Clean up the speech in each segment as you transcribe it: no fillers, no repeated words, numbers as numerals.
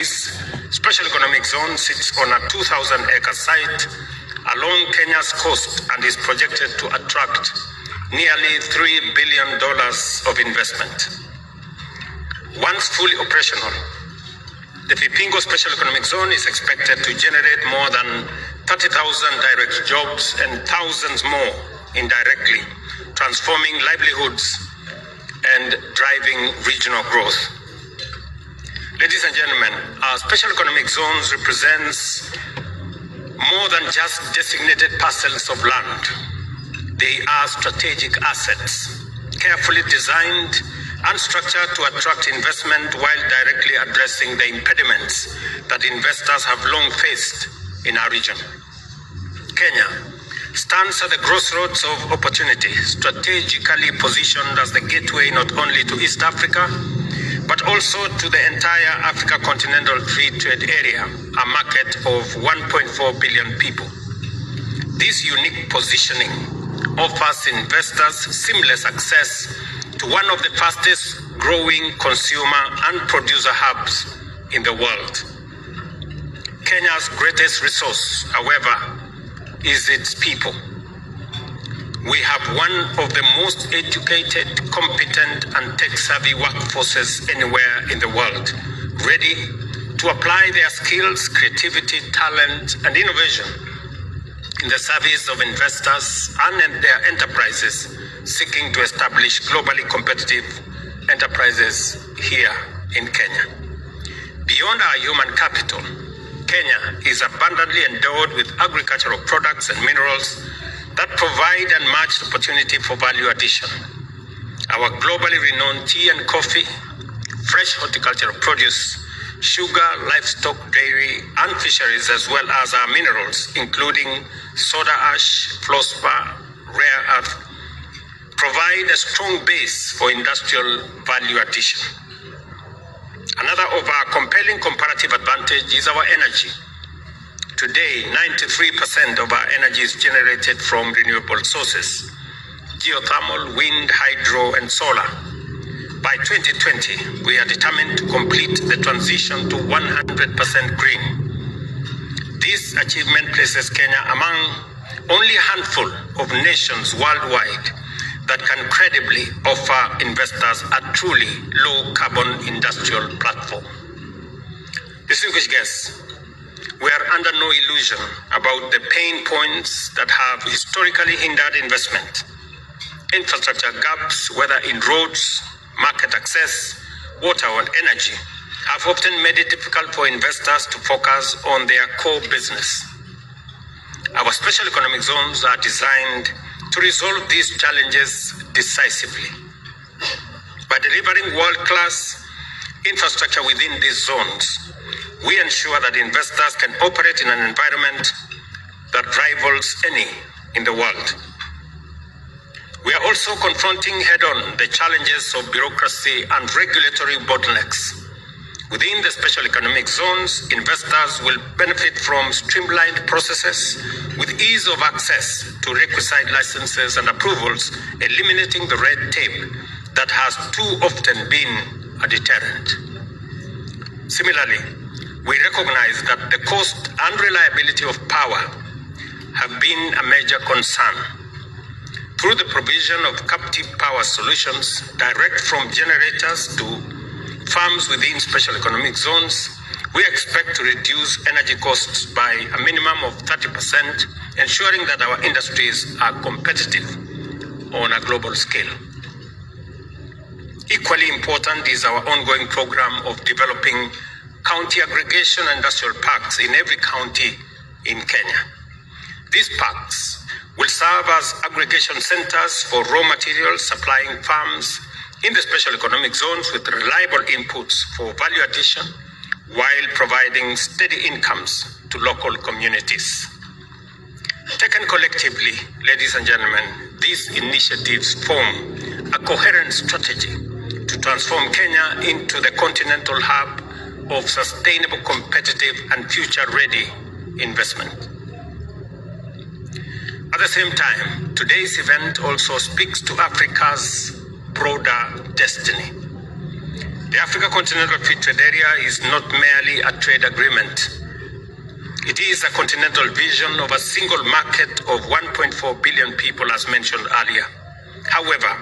This special economic zone sits on a 2,000-acre site along Kenya's coast and is projected to attract nearly $3 billion of investment. Once fully operational, the Vipingo Special Economic Zone is expected to generate more than 30,000 direct jobs and thousands more indirectly, transforming livelihoods and driving regional growth. Ladies and gentlemen, our special economic zones represents more than just designated parcels of land. They are strategic assets, carefully designed and structured to attract investment while directly addressing the impediments that investors have long faced in our region. Kenya stands at the crossroads of opportunity, strategically positioned as the gateway not only to East Africa, but also to the entire Africa Continental Free Trade Area, a market of 1.4 billion people. This unique positioning offers investors seamless access to one of the fastest growing consumer and producer hubs in the world. Kenya's greatest resource, however, is its people. We have one of the most educated, competent, and tech-savvy workforces anywhere in the world, ready to apply their skills, creativity, talent, and innovation in the service of investors and their enterprises seeking to establish globally competitive enterprises here in Kenya. Beyond our human capital, Kenya is abundantly endowed with agricultural products and minerals that provide unmatched opportunity for value addition. Our globally renowned tea and coffee, fresh horticultural produce, sugar, livestock, dairy, and fisheries, as well as our minerals, including soda ash, fluorspar, rare earth, provide a strong base for industrial value addition. Another of our compelling comparative advantage is our energy. Today, 93% of our energy is generated from renewable sources: geothermal, wind, hydro, and solar. By 2020, we are determined to complete the transition to 100% green. This achievement places Kenya among only a handful of nations worldwide that can credibly offer investors a truly low-carbon industrial platform. Distinguished guests, we are under no illusion about the pain points that have historically hindered investment. Infrastructure gaps, whether in roads, market access, water, and energy, have often made it difficult for investors to focus on their core business. Our special economic zones are designed to resolve these challenges decisively. By delivering world-class infrastructure within these zones, we ensure that investors can operate in an environment that rivals any in the world. We are also confronting head-on the challenges of bureaucracy and regulatory bottlenecks. Within the special economic zones, investors will benefit from streamlined processes with ease of access to requisite licenses and approvals, eliminating the red tape that has too often been a deterrent. Similarly, we recognize that the cost and reliability of power have been a major concern. Through the provision of captive power solutions, direct from generators to farms within special economic zones, we expect to reduce energy costs by a minimum of 30%, ensuring that our industries are competitive on a global scale. Equally important is our ongoing program of developing county aggregation industrial parks in every county in Kenya. These parks will serve as aggregation centers for raw materials, supplying farms in the special economic zones with reliable inputs for value addition while providing steady incomes to local communities. Taken collectively, ladies and gentlemen, these initiatives form a coherent strategy to transform Kenya into the continental hub of sustainable, competitive, and future-ready investment. At the same time, today's event also speaks to Africa's broader destiny. The Africa Continental Free Trade Area is not merely a trade agreement. It is a continental vision of a single market of 1.4 billion people, as mentioned earlier. However,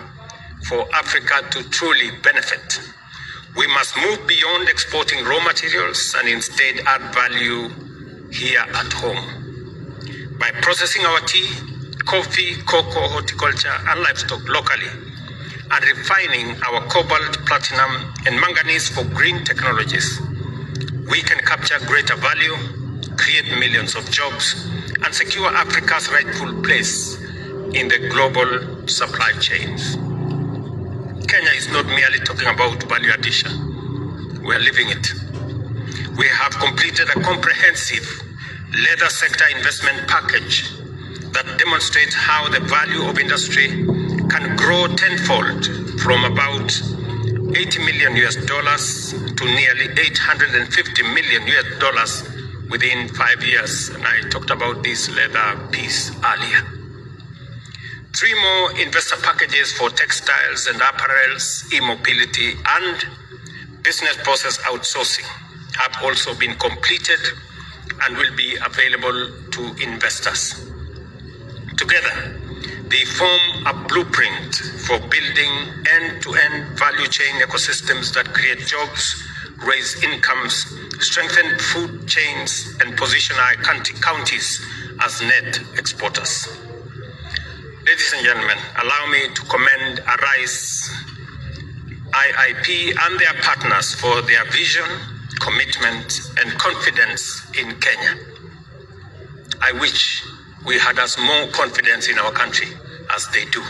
for Africa to truly benefit, we must move beyond exporting raw materials and instead add value here at home. By processing our tea, coffee, cocoa, horticulture, and livestock locally, and refining our cobalt, platinum, and manganese for green technologies, we can capture greater value, create millions of jobs, and secure Africa's rightful place in the global supply chains. Kenya is not merely talking about value addition. We are living it. We have completed a comprehensive leather sector investment package that demonstrates how the value of industry can grow tenfold from about $80 million to nearly $850 million within 5 years. And I talked about this leather piece earlier. 3 more investor packages for textiles and apparels, e-mobility, and business process outsourcing have also been completed and will be available to investors. Together, they form a blueprint for building end-to-end value chain ecosystems that create jobs, raise incomes, strengthen food chains, and position our counties as net exporters. Ladies and gentlemen, allow me to commend Arise IIP and their partners for their vision, commitment, and confidence in Kenya. I wish we had as more confidence in our country as they do.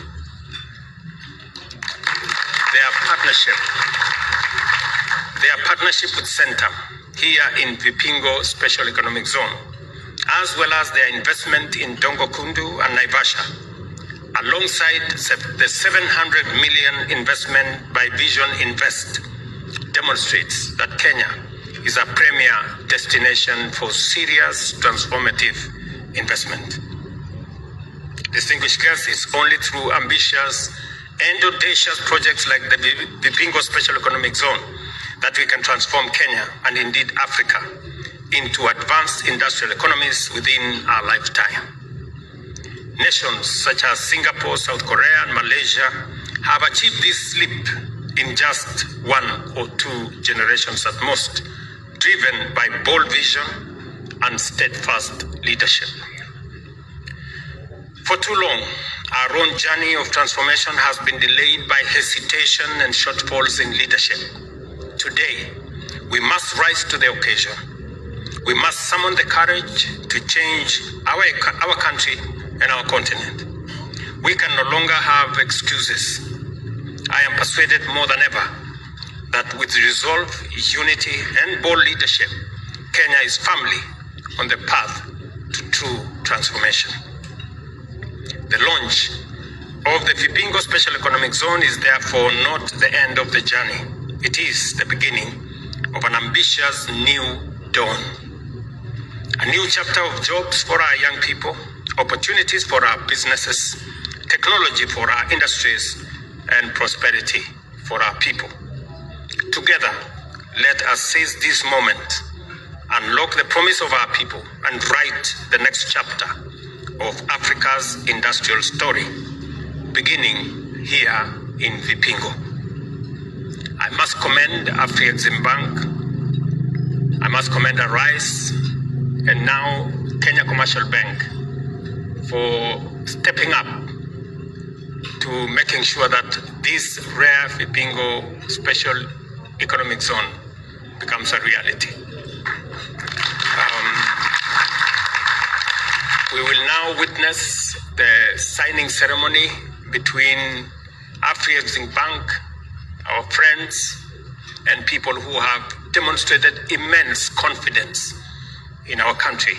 Their partnership with Centre here in Vipingo Special Economic Zone, as well as their investment in Dongo Kundu and Naivasha, alongside the 700 million investment by Vision Invest, demonstrates that Kenya is a premier destination for serious transformative investment. Distinguished guests, it's only through ambitious and audacious projects like the Vipingo Special Economic Zone that we can transform Kenya and indeed Africa into advanced industrial economies within our lifetime. Nations such as Singapore, South Korea, and Malaysia have achieved this leap in just 1 or 2 generations at most, driven by bold vision and steadfast leadership. For too long, our own journey of transformation has been delayed by hesitation and shortfalls in leadership. Today, we must rise to the occasion. We must summon the courage to change our country and our continent. We can no longer have excuses. I am persuaded more than ever that with resolve, unity, and bold leadership, Kenya is firmly on the path to true transformation. The launch of the Vipingo Special Economic Zone is therefore not the end of the journey. It is the beginning of an ambitious new dawn. A new chapter of jobs for our young people, opportunities for our businesses, technology for our industries, and prosperity for our people. Together, let us seize this moment, unlock the promise of our people, and write the next chapter of Africa's industrial story, beginning here in Vipingo. I must commend Afreximbank, I must commend Arise, and now Kenya Commercial Bank for stepping up to making sure that this rare Vipingo Special Economic Zone becomes a reality. We will now witness the signing ceremony between Afreximbank, our friends, and people who have demonstrated immense confidence in our country.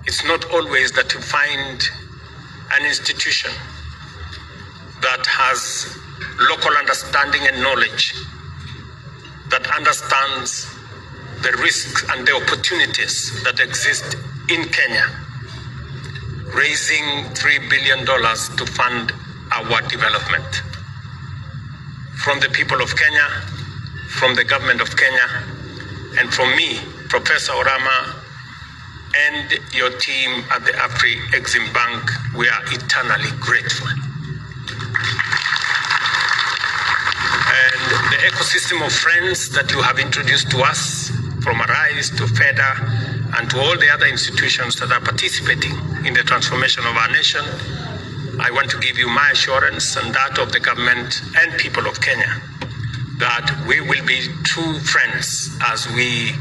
It's not always that you find an institution that has local understanding and knowledge, that understands the risks and the opportunities that exist in Kenya, raising $3 billion to fund our development. From the people of Kenya, from the government of Kenya and from me, Professor Orama, and your team at the Afri-Exim Bank, we are eternally grateful. And the ecosystem of friends that you have introduced to us, from Arise to FEDA and to all the other institutions that are participating in the transformation of our nation, I want to give you my assurance and that of the government and people of Kenya that we will be true friends as we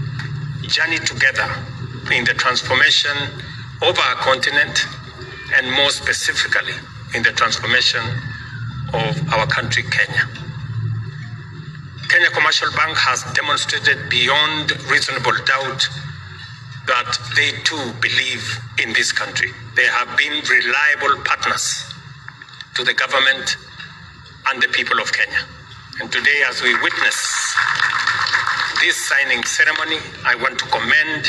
journey together in the transformation of our continent and more specifically in the transformation of our country, Kenya. Kenya Commercial Bank has demonstrated beyond reasonable doubt that they too believe in this country. They have been reliable partners to the government and the people of Kenya. And today, as we witness this signing ceremony, I want to commend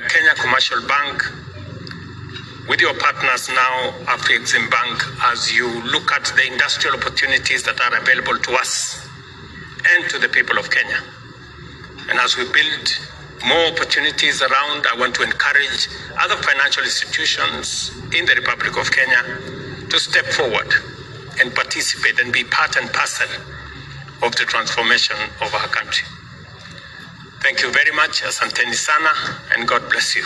Kenya Commercial Bank with your partners now, Afri-Exim Bank, as you look at the industrial opportunities that are available to us and to the people of Kenya. And as we build more opportunities around, I want to encourage other financial institutions in the Republic of Kenya to step forward and participate and be part and parcel of the transformation of our country. Thank you very much, Asanteni sana, and God bless you.